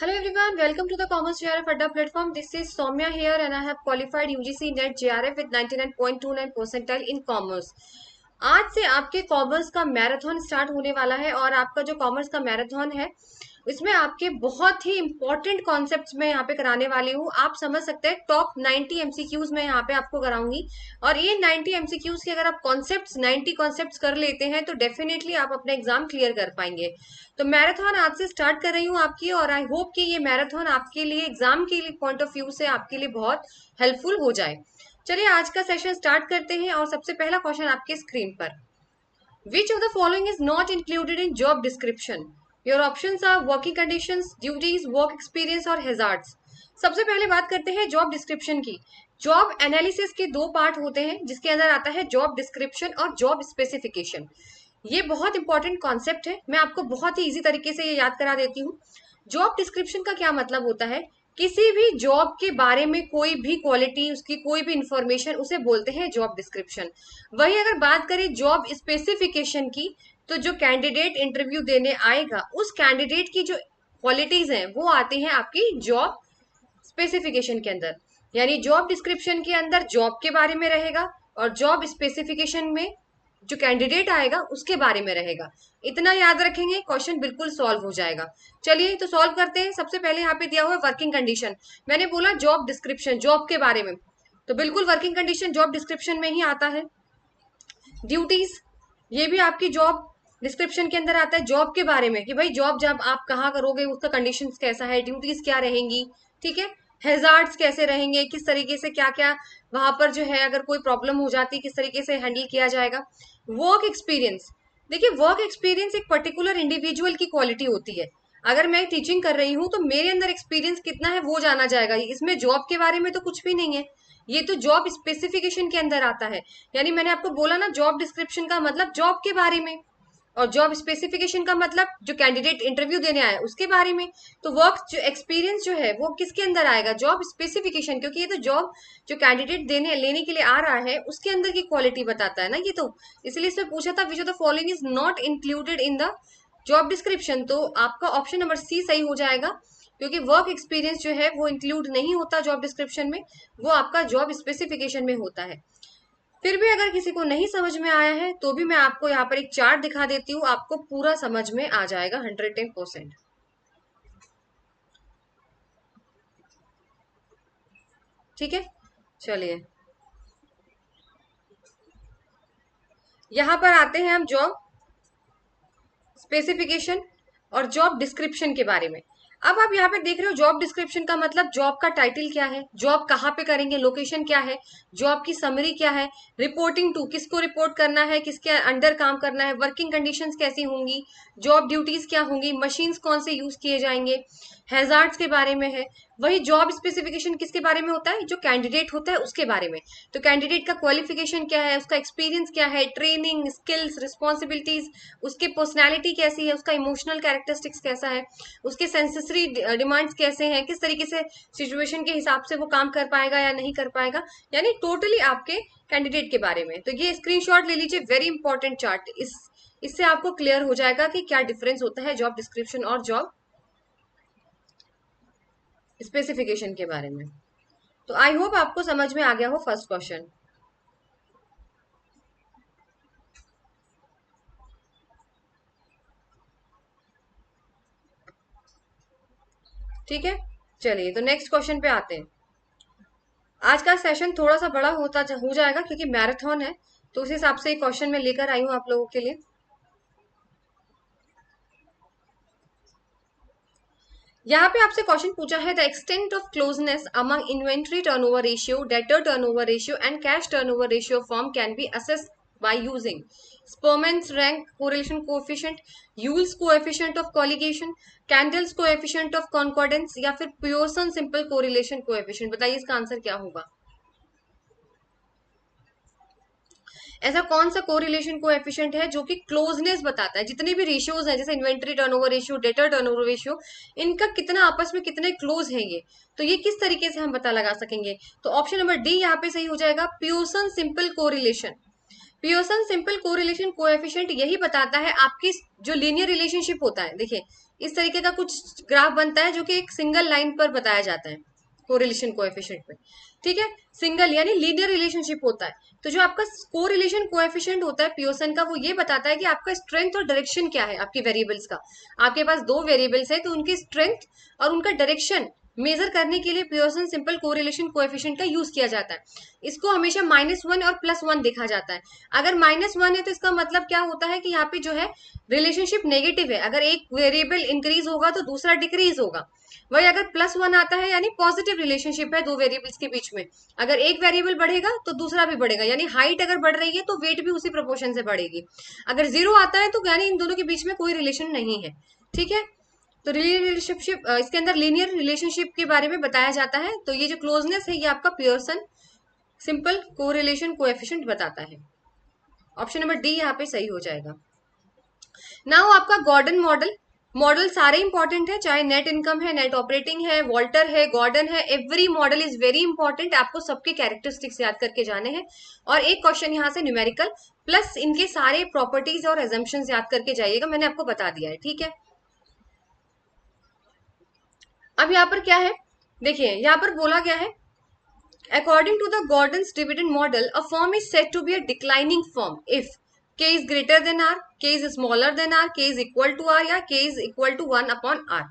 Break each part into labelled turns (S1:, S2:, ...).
S1: Hello everyone, welcome to the Commerce JRF Adda platform. This is Soumya here and I have qualified UGC NET JRF with 99.29 percentile in Commerce. आज से आपके commerce का marathon start होने वाला है और आपका जो कॉमर्स का मैराथन है इसमें आपके बहुत ही इंपॉर्टेंट कॉन्सेप्ट्स मैं यहाँ पे कराने वाली हूँ। आप समझ सकते हैं टॉप 90 एमसीक्यूज मैं यहाँ पे आपको कराऊंगी और ये 90 एमसीक्यूज के अगर आप कॉन्सेप्ट्स 90 कॉन्सेप्ट्स कर लेते हैं तो डेफिनेटली आप अपना एग्जाम क्लियर कर पाएंगे। तो मैराथन आज से स्टार्ट कर रही हूँ आपकी और आई होप कि ये मैराथन आपके लिए एग्जाम के लिए पॉइंट ऑफ व्यू से आपके लिए बहुत हेल्पफुल हो जाए। चलिए आज का सेशन स्टार्ट करते हैं और सबसे पहला क्वेश्चन आपके स्क्रीन पर, which of the following is not included in job description? Your options are working conditions, duties, work experience और हैजार्ड्स। सबसे पहले बात करते हैं जॉब डिस्क्रिप्शन की। जॉब एनालिसिस के दो पार्ट होते हैं जिसके अंदर आता है जॉब डिस्क्रिप्शन और जॉब स्पेसिफिकेशन। ये बहुत इंपॉर्टेंट कॉन्सेप्ट है, मैं आपको बहुत ही इजी तरीके से ये याद करा देती हूँ। जॉब डिस्क्रिप्शन का क्या मतलब होता है? किसी भी जॉब के बारे में कोई भी क्वालिटी, उसकी कोई भी इंफॉर्मेशन, उसे बोलते हैं जॉब डिस्क्रिप्शन। वही अगर बात करें जॉब स्पेसिफिकेशन की, तो जो कैंडिडेट इंटरव्यू देने आएगा उस कैंडिडेट की जो क्वालिटीज हैं वो आती हैं आपकी जॉब स्पेसिफिकेशन के अंदर। यानी जॉब डिस्क्रिप्शन के अंदर जॉब के बारे में रहेगा और जॉब स्पेसिफिकेशन में जो कैंडिडेट आएगा उसके बारे में रहेगा। इतना याद रखेंगे, क्वेश्चन बिल्कुल सॉल्व हो जाएगा। चलिए तो सॉल्व करते हैं। सबसे पहले यहाँ पे दिया हुआ है वर्किंग कंडीशन। मैंने बोला जॉब डिस्क्रिप्शन, जॉब के बारे में, तो बिल्कुल वर्किंग कंडीशन जॉब डिस्क्रिप्शन में ही आता है। ड्यूटीज, ये भी आपकी जॉब डिस्क्रिप्शन के अंदर आता है, जॉब के बारे में कि भाई जॉब जब आप कहाँ करोगे उसका कंडीशंस कैसा है, ड्यूटीज क्या रहेंगी, ठीक है। हैजार्ड्स कैसे रहेंगे, किस तरीके से क्या क्या वहां पर जो है अगर कोई प्रॉब्लम हो जाती है किस तरीके से हैंडल किया जाएगा। वर्क एक्सपीरियंस, देखिए वर्क एक्सपीरियंस एक पर्टिकुलर इंडिविजुअल की क्वालिटी होती है। अगर मैं टीचिंग कर रही हूँ तो मेरे अंदर एक्सपीरियंस कितना है वो जाना जाएगा, इसमें जॉब के बारे में तो कुछ भी नहीं है, ये तो जॉब स्पेसिफिकेशन के अंदर आता है। यानी मैंने आपको बोला ना जॉब डिस्क्रिप्शन का मतलब जॉब के बारे में और जॉब स्पेसिफिकेशन का मतलब जो कैंडिडेट इंटरव्यू देने आया उसके बारे में। तो वर्क जो एक्सपीरियंस जो है वो किसके अंदर आएगा? जॉब स्पेसिफिकेशन, क्योंकि ये तो जॉब जो कैंडिडेट देने लेने के लिए आ रहा है उसके अंदर की क्वालिटी बताता है ना ये तो। इसलिए इसमें पूछा था विच of the following is not included in the job description, तो आपका ऑप्शन नंबर सी सही हो जाएगा, क्योंकि वर्क एक्सपीरियंस जो है वो इंक्लूड नहीं होता जॉब डिस्क्रिप्शन में, वो आपका जॉब स्पेसिफिकेशन में होता है। फिर भी अगर किसी को नहीं समझ में आया है तो भी मैं आपको यहाँ पर एक चार्ट दिखा देती हूँ, आपको पूरा समझ में आ जाएगा 110%। ठीक है, चलिए यहाँ पर आते हैं हम जॉब स्पेसिफिकेशन और जॉब डिस्क्रिप्शन के बारे में। अब आप यहाँ पे देख रहे हो जॉब डिस्क्रिप्शन का मतलब जॉब का टाइटल क्या है, जॉब कहाँ पे करेंगे, लोकेशन क्या है, जॉब की समरी क्या है, रिपोर्टिंग टू, किसको रिपोर्ट करना है, किसके अंडर काम करना है, वर्किंग कंडीशंस कैसी होंगी, जॉब ड्यूटीज क्या होंगी, मशीन्स कौन से यूज किए जाएंगे, हैजार्ड्स के बारे में है। वही जॉब स्पेसिफिकेशन किसके बारे में होता है? जो कैंडिडेट होता है उसके बारे में। तो कैंडिडेट का क्वालिफिकेशन क्या है, उसका एक्सपीरियंस क्या है, ट्रेनिंग, स्किल्स, रिस्पॉन्सिबिलिटीज, उसकी पर्सनैलिटी कैसी है, उसका इमोशनल कैरेक्टरिस्टिक्स कैसा है, उसके सेंसेसरी डिमांड्स कैसे हैं, किस तरीके से सिचुएशन के हिसाब से वो काम कर पाएगा या नहीं कर पाएगा, यानी टोटली आपके कैंडिडेट के बारे में। तो ये स्क्रीनशॉट ले लीजिए, वेरी इंपॉर्टेंट चार्ट। इससे आपको क्लियर हो जाएगा कि क्या डिफरेंस होता है जॉब डिस्क्रिप्शन और जॉब स्पेसिफिकेशन के बारे में। तो आई होप आपको समझ में आ गया हो फर्स्ट क्वेश्चन। ठीक है, चलिए तो नेक्स्ट क्वेश्चन पे आते हैं। आज का सेशन थोड़ा सा बड़ा हो जाएगा क्योंकि मैराथन है, तो उस हिसाब से क्वेश्चन मैं लेकर आई हूँ आप लोगों के लिए। यहाँ पे आपसे क्वेश्चन पूछा है the extent of closeness among inventory turnover ratio, debtor turnover ratio and cash turnover ratio form can be assessed by using Spearman's rank correlation coefficient, Yule's coefficient of colligation, Candle's coefficient of concordance या फिर Pearson simple correlation coefficient। बताइए इसका answer क्या होगा? ऐसा कौन सा correlation coefficient है जो कि क्लोजनेस बताता है? जितने भी रेशियोज हैं जैसे inventory turnover ratio, debtor turnover ratio, इनका कितना आपस में कितने क्लोज है ये, तो ये किस तरीके से हम पता लगा सकेंगे? तो ऑप्शन नंबर डी यहाँ पे सही हो जाएगा, Pearson simple correlation. Pearson simple correlation coefficient यही बताता है आपकी जो लीनियर रिलेशनशिप होता है। देखिए इस तरीके का कुछ ग्राफ बनता है जो कि एक सिंगल लाइन पर बताया जाता है कोरिलेशन कोएफिशिएंट पे, ठीक है। सिंगल यानी लीनियर रिलेशनशिप होता है। तो जो आपका कोरिलेशन कोएफिशिएंट होता है पियर्सन का, वो ये बताता है कि आपका स्ट्रेंथ और डायरेक्शन क्या है आपके वेरिएबल्स का। आपके पास दो वेरिएबल्स है तो उनकी स्ट्रेंथ और उनका डायरेक्शन मेजर करने के लिए पियर्सन सिंपल कोरिलेशन कोएफिशिएंट का यूज किया जाता है। इसको हमेशा -1 और +1 देखा जाता है। अगर -1 है तो इसका मतलब क्या होता है कि यहाँ पे जो है रिलेशनशिप नेगेटिव है, अगर एक वेरिएबल इंक्रीज होगा तो दूसरा डिक्रीज होगा। वही अगर +1 आता है यानी पॉजिटिव रिलेशनशिप है दो वेरिएबल्स के बीच में। अगर एक वेरिएबल बढ़ेगा तो दूसरा भी बढ़ेगा, यानी हाइट अगर बढ़ रही है तो वेट भी उसी प्रोपोर्शन से बढ़ेगी। अगर 0 आता है तो यानी इन दोनों के बीच में कोई रिलेशन नहीं है, ठीक है। तो रिलेशनशिप इसके अंदर लीनियर रिलेशनशिप के बारे में बताया जाता है। तो ये जो क्लोजनेस है ये आपका पियर्सन सिंपल कोरिलेशन कोएफिशिएंट बताता है। ऑप्शन नंबर डी यहाँ पे सही हो जाएगा। नाउ आपका गॉर्डन मॉडल, मॉडल सारे इंपॉर्टेंट है, चाहे नेट इनकम है, नेट ऑपरेटिंग है, वॉल्टर है, गॉर्डन है, every model is very important. आपको सबके कैरेक्टरिस्टिक्स याद करके जाने हैं और एक क्वेश्चन यहाँ से न्यूमेरिकल प्लस इनके सारे प्रॉपर्टीज और एजम्पशंस याद करके जाइएगा, मैंने आपको बता दिया है, ठीक है। अब यहाँ पर क्या है, देखिए यहाँ पर बोला गया है according to the Gordon's dividend model, a firm is said to be a declining firm if k is greater than r, k is smaller than r, k is equal to r या k is equal to 1 upon r।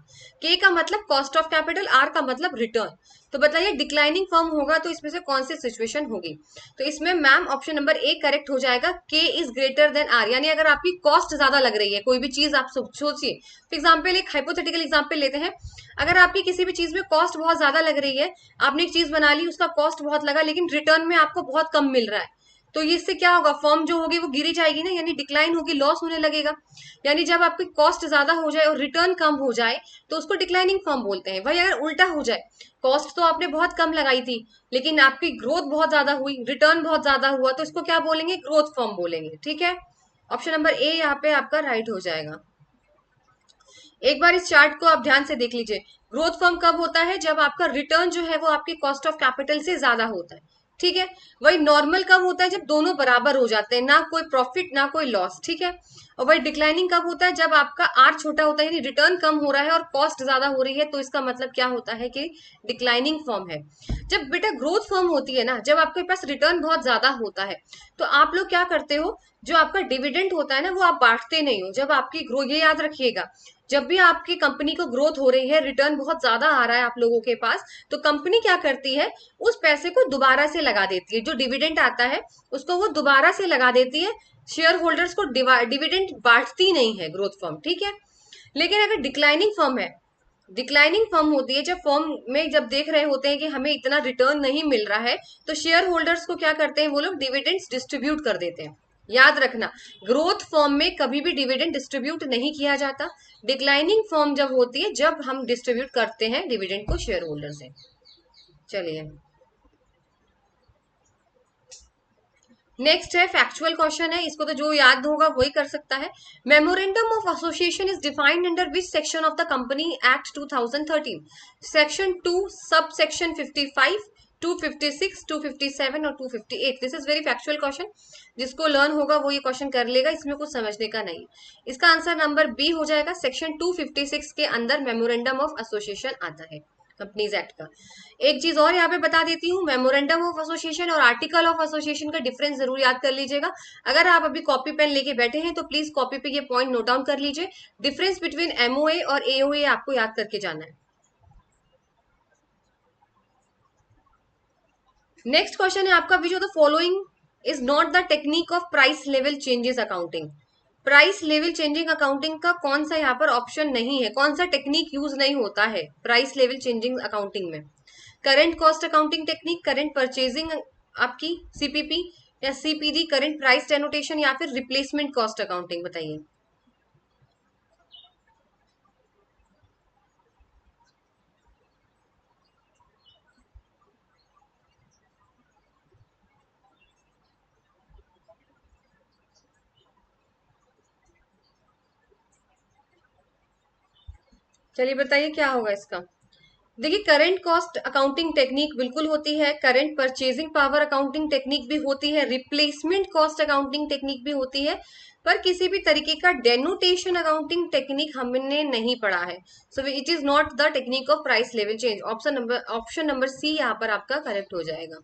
S1: k का मतलब cost of capital, r का मतलब return. तो बताइए declining firm होगा तो इसमें से कौन सी सिचुएशन होगी। तो इसमें ma'am option number A correct हो जाएगा, k is greater than r, यानी अगर आपकी कॉस्ट ज्यादा लग रही है, कोई भी चीज आप सोचिए। फॉर एग्जाम्पल एक हाइपोथेटिकल एग्जाम्पल लेते हैं, अगर आपकी किसी भी चीज में कॉस्ट बहुत ज्यादा लग रही है, आपने एक चीज बना ली उसका कॉस्ट बहुत लगा लेकिन रिटर्न में आपको बहुत कम मिल रहा है, तो इससे क्या होगा, फर्म जो होगी वो गिरी जाएगी ना, यानी डिक्लाइन होगी, लॉस होने लगेगा। यानी जब आपकी कॉस्ट ज्यादा हो जाए और रिटर्न कम हो जाए तो उसको डिक्लाइनिंग फर्म बोलते हैं। वही अगर उल्टा हो जाए, कॉस्ट तो आपने बहुत कम लगाई थी लेकिन आपकी ग्रोथ बहुत ज्यादा हुई, रिटर्न बहुत ज्यादा हुआ, तो इसको क्या बोलेंगे, ग्रोथ फर्म बोलेंगे, ठीक है। ऑप्शन नंबर ए यहाँ पे आपका राइट हो जाएगा। एक बार इस चार्ट को आप ध्यान से देख लीजिए, ग्रोथ फर्म कब होता है, जब आपका रिटर्न जो है वो आपकी कॉस्ट ऑफ कैपिटल से ज्यादा होता है, ठीक है। वही नॉर्मल कब होता है, जब दोनों बराबर हो जाते हैं, ना कोई प्रॉफिट ना कोई लॉस, ठीक है। और वही डिक्लाइनिंग कब होता है, जब आपका आर छोटा होता है यानी रिटर्न कम हो रहा है और कॉस्ट ज्यादा हो रही है, तो इसका मतलब क्या होता है कि डिक्लाइनिंग फर्म है। जब बेटा ग्रोथ फर्म होती है ना, जब आपके पास रिटर्न बहुत ज्यादा होता है, तो आप लोग क्या करते हो, जो आपका डिविडेंड होता है ना वो आप बांटते नहीं हो। जब आपकी ग्रो, ये याद रखिएगा, जब भी आपकी कंपनी को ग्रोथ हो रही है, रिटर्न बहुत ज्यादा आ रहा है आप लोगों के पास, तो कंपनी क्या करती है, उस पैसे को दोबारा से लगा देती है, जो डिविडेंड आता है उसको वो दोबारा से लगा देती है, शेयर होल्डर्स को डिविडेंड बांटती नहीं है ग्रोथ फर्म, ठीक है। लेकिन अगर डिक्लाइनिंग फर्म है, डिक्लाइनिंग फर्म होती है जब फर्म में जब देख रहे होते हैं कि हमें इतना रिटर्न नहीं मिल रहा है, तो शेयर होल्डर्स को क्या करते हैं, वो लोग डिविडेंड्स डिस्ट्रीब्यूट कर देते हैं। याद रखना, ग्रोथ फर्म में कभी भी डिविडेंड डिस्ट्रीब्यूट नहीं किया जाता। डिक्लाइनिंग फर्म जब होती है जब हम डिस्ट्रीब्यूट करते हैं डिविडेंड को शेयर होल्डर से। चलिए नेक्स्ट है फैक्चुअल क्वेश्चन है, इसको तो जो याद होगा वही कर सकता है। Memorandum of association is defined under which section of the company act 2013। Section 2 sub section 55, 256, 257 और 258। This is very factual question, जिसको लर्न होगा वो ये क्वेश्चन कर लेगा, इसमें कुछ समझने का नहीं। इसका आंसर नंबर बी हो जाएगा, सेक्शन 256 के अंदर मेमोरेंडम ऑफ एसोसिएशन आता है कंपनीज एक्ट का। एक चीज और यहाँ पे बता देती हूँ, मेमोरेंडम ऑफ एसोसिएशन और आर्टिकल ऑफ एसोसिएशन का डिफरेंस जरूर याद कर लीजिएगा। अगर आप अभी कॉपी पेन लेके बैठे हैं तो प्लीज कॉपी पे ये पॉइंट नोट डाउन कर लीजिए। डिफरेंस बिटवीन एमओए और एओए आपको याद करके जाना है। नेक्स्ट क्वेश्चन है आपका, विच of the following is not the technique of price level changes accounting. Price level changing accounting का कौन सा यहाँ पर ऑप्शन नहीं है, कौन सा टेक्निक यूज नहीं होता है प्राइस लेवल चेंजिंग अकाउंटिंग में। Current cost accounting technique, current purchasing आपकी सीपीपी या सीपीडी, करंट प्राइस डेनोटेशन या फिर रिप्लेसमेंट कॉस्ट अकाउंटिंग, बताइए। चलिए बताइए क्या होगा इसका। देखिए करंट कॉस्ट अकाउंटिंग टेक्निक बिल्कुल होती है, current purchasing power accounting technique भी होती है, रिप्लेसमेंट कॉस्ट अकाउंटिंग टेक्निक भी होती है, पर किसी भी तरीके का डेनोटेशन अकाउंटिंग टेक्निक हमने नहीं पढ़ा है। So it is not the technique of price level change. Option number C यहाँ पर आपका करेक्ट हो जाएगा।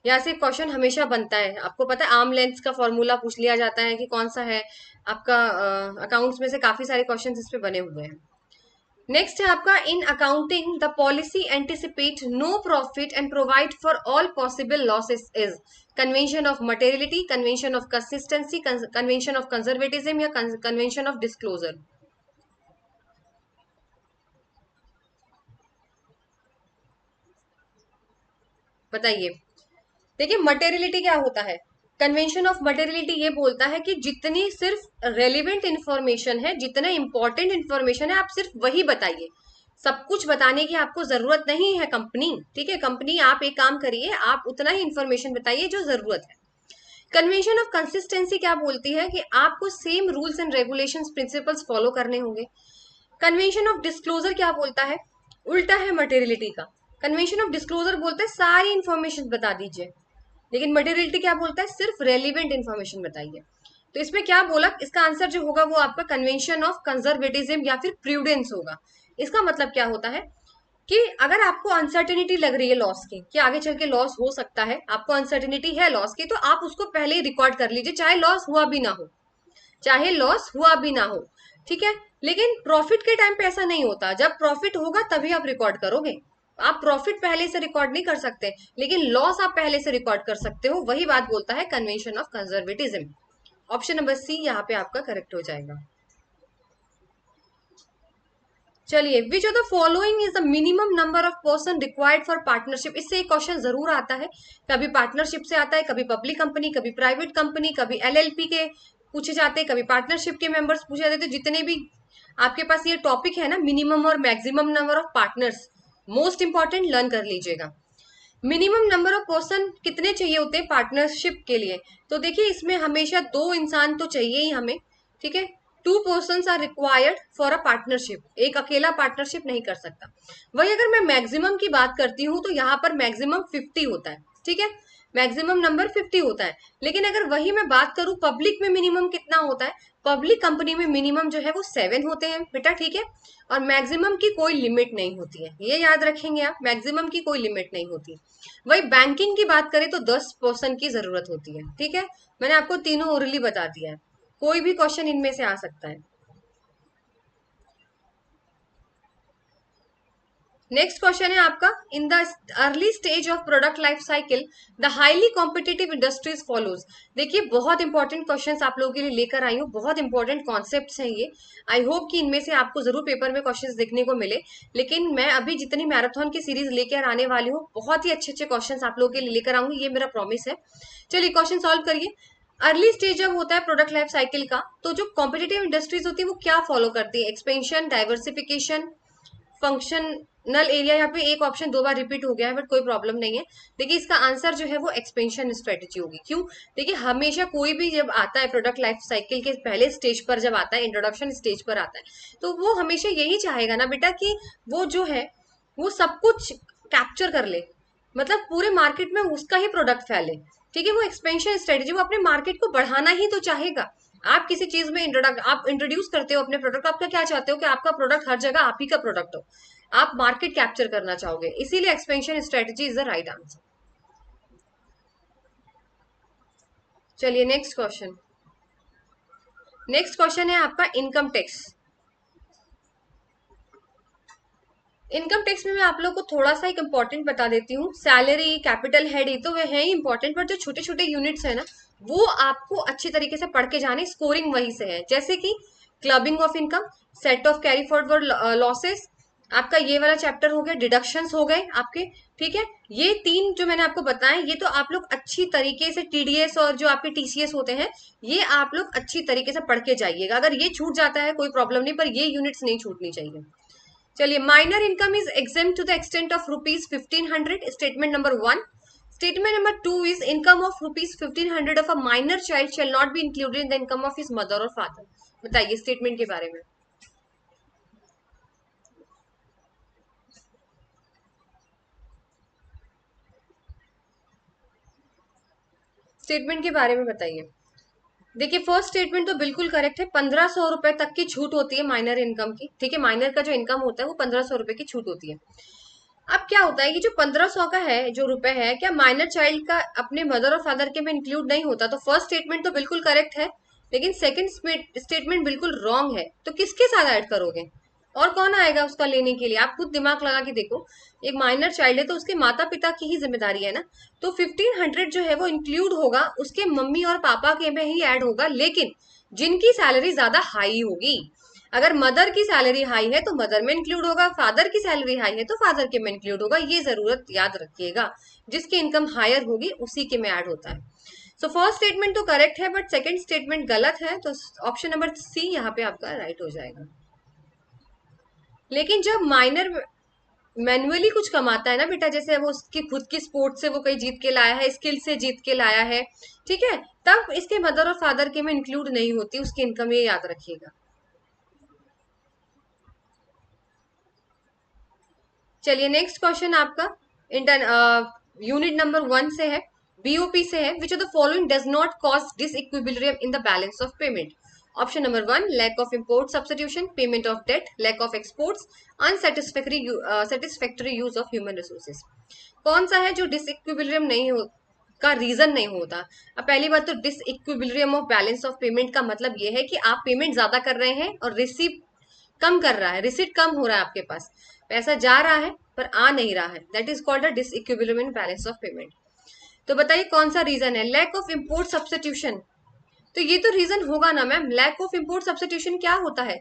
S1: यहाँ से क्वेश्चन हमेशा बनता है, आपको पता है आर्म लेंथ का फॉर्मूला पूछ लिया जाता है कि कौन सा है आपका। अकाउंट्स में से काफी सारे क्वेश्चन इस पे बने हुए हैं। नेक्स्ट है आपका in accounting the policy anticipate no profit and provide for all possible losses is convention of materiality, convention of consistency, convention of conservatism या कन्वेंशन ऑफ डिस्क्लोजर। बताइए। देखिए मटेरियलिटी क्या होता है, कन्वेंशन ऑफ मटेरियलिटी ये बोलता है कि जितनी सिर्फ रेलिवेंट इंफॉर्मेशन है, जितना इंपॉर्टेंट इंफॉर्मेशन है, आप सिर्फ वही बताइए। सब कुछ बताने की आपको जरूरत नहीं है कंपनी, ठीक है। कंपनी आप एक काम करिए, आप उतना ही इंफॉर्मेशन बताइए जो जरूरत है। कन्वेंशन ऑफ कंसिस्टेंसी क्या बोलती है कि आपको same rules and regulations principles follow करने होंगे। कन्वेंशन ऑफ डिस्क्लोजर क्या बोलता है, उल्टा है मटेरियलिटी का। कन्वेंशन ऑफ डिस्क्लोजर बोलता है सारी इंफॉर्मेशन बता दीजिए, लेकिन मटेरियलिटी क्या बोलता है, सिर्फ रेलिवेंट इन्फॉर्मेशन बताइए। तो इसमें क्या बोला, इसका आंसर जो होगा वो आपका कन्वेंशन ऑफ कंजर्वेटिज्म या फिर प्रूडेंस होगा। इसका मतलब क्या होता है कि अगर आपको अनसर्टेनिटी लग रही है लॉस की, कि आगे चल के लॉस हो सकता है, आपको अनसर्टेनिटी है लॉस की, तो आप उसको पहले ही रिकॉर्ड कर लीजिए, चाहे लॉस हुआ भी ना हो, चाहे लॉस हुआ भी ना हो, ठीक है। लेकिन प्रॉफिट के टाइम पे ऐसा नहीं होता, जब प्रॉफिट होगा तभी आप रिकॉर्ड करोगे। आप प्रॉफिट पहले से रिकॉर्ड नहीं कर सकते, लेकिन लॉस आप पहले से रिकॉर्ड कर सकते हो। वही बात बोलता है convention of conservatism. Option number C यहाँ पे आपका करेक्ट हो जाएगा। चलिए, which of the following is the minimum number of person required for partnership. इससे एक क्वेश्चन जरूर आता है, कभी पार्टनरशिप से आता है, कभी पब्लिक कंपनी, कभी प्राइवेट कंपनी, कभी एलएलपी के पूछे जाते हैं, कभी पार्टनरशिप के मेंबर्स पूछे जाते हैं। तो जितने भी आपके पास ये टॉपिक है ना, मिनिमम और maximum number of partners, most important learn कर लीजिएगा। मिनिमम नंबर ऑफ पर्सन कितने चाहिए होते हैं पार्टनरशिप के लिए, तो देखिए इसमें हमेशा 2 इंसान तो चाहिए ही हमें, ठीक है। 2 person are required for a partnership, एक अकेला पार्टनरशिप नहीं कर सकता। वही अगर मैं मैक्सिमम की बात करती हूँ तो यहाँ पर मैक्सिमम 50 होता है, ठीक है, मैक्सिमम नंबर 50 होता है। लेकिन अगर वही मैं बात करूं पब्लिक में मिनिमम कितना होता है, पब्लिक कंपनी में मिनिमम जो है वो 7 होते हैं बेटा, ठीक है। और मैक्सिमम की कोई लिमिट नहीं होती है, ये याद रखेंगे आप, मैक्सिमम की कोई लिमिट नहीं होती। वही बैंकिंग की बात करें तो 10 पर्सन की जरूरत होती है, ठीक है। मैंने आपको तीनों ओरली बता दिया है, कोई भी क्वेश्चन इनमें से आ सकता है। नेक्स्ट क्वेश्चन है आपका, in the early stage of product life cycle the highly competitive industries follows. देखिए बहुत इंपॉर्टेंट क्वेश्चंस आप लोगों के लिए लेकर आई हूँ, बहुत इंपॉर्टेंट कॉन्सेप्ट्स हैं ये। आई होप कि इनमें से आपको जरूर पेपर में क्वेश्चंस देखने को मिले। लेकिन मैं अभी जितनी मैराथन की सीरीज लेकर आने वाली हूँ, बहुत ही अच्छे अच्छे क्वेश्चन आप लोगों के लिए लेकर आऊंगी, ये मेरा प्रॉमिस है। चलिए क्वेश्चन सॉल्व करिए। अर्ली स्टेज जब होता है प्रोडक्ट लाइफ साइकिल का, तो जो कॉम्पिटेटिव इंडस्ट्रीज होती है वो क्या फॉलो करती है, एक्सपेंशन, डाइवर्सिफिकेशन, फंक्शनल एरिया। यहाँ पे एक ऑप्शन 2 बार रिपीट हो गया है, बट कोई प्रॉब्लम नहीं है। देखिए इसका आंसर जो है वो एक्सपेंशन स्ट्रेटेजी होगी। क्यों, देखिए हमेशा कोई भी जब आता है प्रोडक्ट लाइफ साइकिल के पहले स्टेज पर, जब आता है इंट्रोडक्शन स्टेज पर आता है, तो वो हमेशा यही चाहेगा ना बेटा कि वो जो है वो सब कुछ कैप्चर कर ले, मतलब पूरे मार्केट में उसका ही प्रोडक्ट फैले, ठीक है। वो एक्सपेंशन स्ट्रेटेजी, वो अपने मार्केट को बढ़ाना ही तो चाहेगा। आप किसी चीज में आप इंट्रोड्यूस करते हो अपने प्रोडक्ट, आप क्या चाहते हो कि आपका प्रोडक्ट हर जगह आप ही का प्रोडक्ट हो, आप मार्केट कैप्चर करना चाहोगे, इसीलिए expansion strategy is the right answer. चलिए नेक्स्ट क्वेश्चन। नेक्स्ट क्वेश्चन है आपका इनकम टैक्स। इनकम टैक्स में मैं आप लोग को थोड़ा सा एक इंपॉर्टेंट बता देती हूँ। सैलरी, कैपिटल हेड, ये तो वे है ही इंपॉर्टेंट, पर जो छोटे छोटे यूनिट्स है ना, वो आपको अच्छी तरीके से पढ़ के जाने, स्कोरिंग वहीं से है। जैसे कि clubbing of income, set of carry forward losses, आपका ये वाला चैप्टर हो गया, डिडक्शंस हो गए आपके, ठीक है। ये 3 जो मैंने आपको बताए, ये तो आप लोग अच्छी तरीके से टीडीएस और जो आपके टीसीएस होते हैं, ये आप लोग अच्छी तरीके से पढ़ के जाइएगा। अगर ये छूट जाता है कोई प्रॉब्लम नहीं, पर ये यूनिट्स नहीं छूटनी चाहिए। चलिए, minor income is exempt to the extent of ₹1500, statement number 1। Statement number 2 is income of ₹1500 of a minor child shall not be included in the income of his mother और father. बताइए statement के बारे में। Statement के बारे में बताइए। देखिए फर्स्ट स्टेटमेंट तो बिल्कुल करेक्ट है, 1500 रुपए तक की छूट होती है माइनर इनकम की। ठीक है, माइनर का जो इनकम होता है वो 1500 रुपए की छूट होती है। अब क्या होता है कि जो 1500 का है जो रुपए है, क्या माइनर चाइल्ड का अपने मदर और फादर के में इंक्लूड नहीं होता? तो फर्स्ट स्टेटमेंट तो बिल्कुल करेक्ट है, लेकिन सेकंड स्टेटमेंट बिल्कुल रॉन्ग है। तो किसके साथ ऐड करोगे? और कौन आएगा उसका लेने के लिए? आप खुद दिमाग लगा के देखो। एक माइनर चाइल्ड है तो उसके माता पिता की ही जिम्मेदारी है ना। तो 1500 जो है वो इंक्लूड होगा, उसके मम्मी और पापा के में ही ऐड होगा, लेकिन जिनकी सैलरी ज्यादा हाई होगी। अगर मदर की सैलरी हाई है तो मदर में इंक्लूड होगा, फादर की सैलरी हाई है तो फादर के में इंक्लूड होगा। ये जरूरत याद रखिएगा, जिसकी इनकम हायर होगी उसी के में ऐड होता है। सो फर्स्ट स्टेटमेंट तो करेक्ट है, बट सेकंड स्टेटमेंट गलत है, तो ऑप्शन नंबर सी यहाँ पे आपका राइट हो जाएगा। लेकिन जब माइनर मैनुअली कुछ कमाता है ना बेटा, जैसे वो उसकी खुद की स्पोर्ट्स से वो कहीं जीत के लाया है, स्किल से जीत के लाया है, ठीक है, तब इसके मदर और फादर के में इंक्लूड नहीं होती उसकी इनकम, ये याद रखिएगा। चलिए नेक्स्ट क्वेश्चन आपका इंटर यूनिट नंबर 1 से है, बीओपी से है। Which of the following does not cause disequilibrium in the balance of payment? Option number 1 lack of import substitution, payment of debt, lack of exports, unsatisfactory satisfactory use of human resources. कौन सा है जो disequilibrium नहीं हो का reason नहीं होता? अब पहली बात तो disequilibrium of balance of payment का मतलब ये है कि आप पेमेंट ज्यादा कर रहे हैं और रिसीव कम कर रहा है, रिसीट कम हो रहा है, आपके पास पैसा जा रहा है पर आ नहीं रहा है। That is called a disequilibrium in balance of payment. तो बताइए कौन सा रीजन है? Lack of import substitution. तो ये तो रीजन होगा ना ma'am. Lack of import substitution क्या होता है?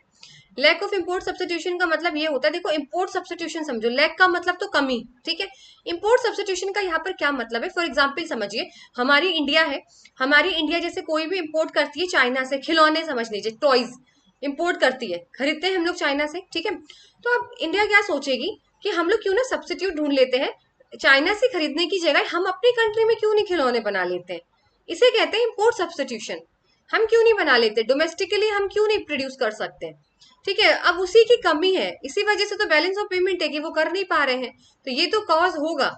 S1: लैक ऑफ इंपोर्ट सब्स्टिट्यूशन का मतलब ये होता है, देखो इंपोर्ट सब्स्टिट्यूशन समझो, लैक का मतलब तो कमी, ठीक है। इंपोर्ट सब्स्टिट्यूशन का यहाँ पर क्या मतलब है? फॉर एग्जाम्पल समझिए, हमारी इंडिया है, हमारी इंडिया जैसे कोई भी इंपोर्ट करती है चाइना से, खिलौने समझ लीजिए, टॉयज इंपोर्ट करती है, खरीदते हैं हम लोग चाइना से, ठीक है। तो अब इंडिया क्या सोचेगी कि हम लोग क्यों ना सब्स्टिट्यूट ढूंढ लेते हैं, चाइना से खरीदने की जगह हम अपनी कंट्री में क्यों नहीं खिलौने बना लेते हैं। इसे कहते हैं इंपोर्ट सब्स्टिट्यूशन। हम क्यों नहीं बना लेते, डोमेस्टिकली हम क्यों नहीं प्रोड्यूस कर सकते, ठीक है। अब उसी की कमी है, इसी वजह से तो बैलेंस ऑफ पेमेंट है कि वो कर नहीं पा रहे हैं, तो ये तो कॉज होगा।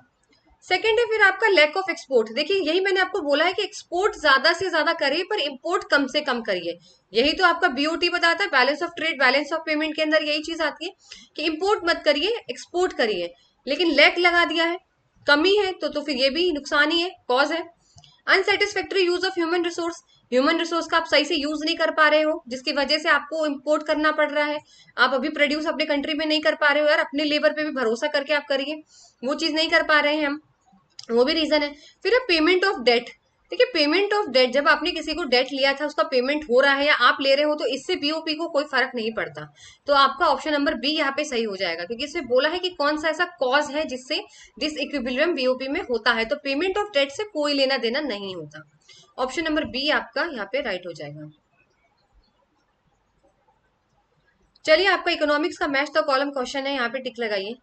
S1: सेकेंड है फिर आपका लैक ऑफ एक्सपोर्ट। देखिए यही मैंने आपको बोला है कि एक्सपोर्ट ज्यादा से ज्यादा करिए पर इंपोर्ट कम से कम करिए। यही तो आपका बीओटी बताता है, balance of trade balance of payment के अंदर यही चीज आती है कि इंपोर्ट मत करिए, एक्सपोर्ट करिए। लेकिन लैक लगा दिया है, कमी है, तो फिर ये भी नुकसान ही है, कॉज है। Unsatisfactory use of human resource, human resource का आप सही से यूज नहीं कर पा रहे हो, जिसकी वजह से आपको इंपोर्ट करना पड़ रहा है। आप अभी प्रोड्यूस अपने कंट्री में नहीं कर पा रहे हो यार, अपने लेबर पे भी भरोसा करके आप करिए, वो चीज नहीं कर पा रहे हैं हम, वो भी रीजन है। फिर है पेमेंट ऑफ डेट। देखिए पेमेंट ऑफ डेट, जब आपने किसी को डेट लिया था उसका पेमेंट हो रहा है या आप ले रहे हो, तो इससे बीओपी को कोई फर्क नहीं पड़ता। तो आपका ऑप्शन नंबर बी यहाँ पे सही हो जाएगा, क्योंकि इसमें बोला है कि कौन सा ऐसा कॉज है जिससे डिसइक्विलिब्रियम बीओपी में होता है, तो पेमेंट ऑफ डेट से कोई लेना देना नहीं होता। ऑप्शन नंबर बी आपका यहाँ पे राइट हो जाएगा। चलिए आपका इकोनॉमिक्स का मैथ द कॉलम क्वेश्चन है, यहाँ पे टिक लगाइए।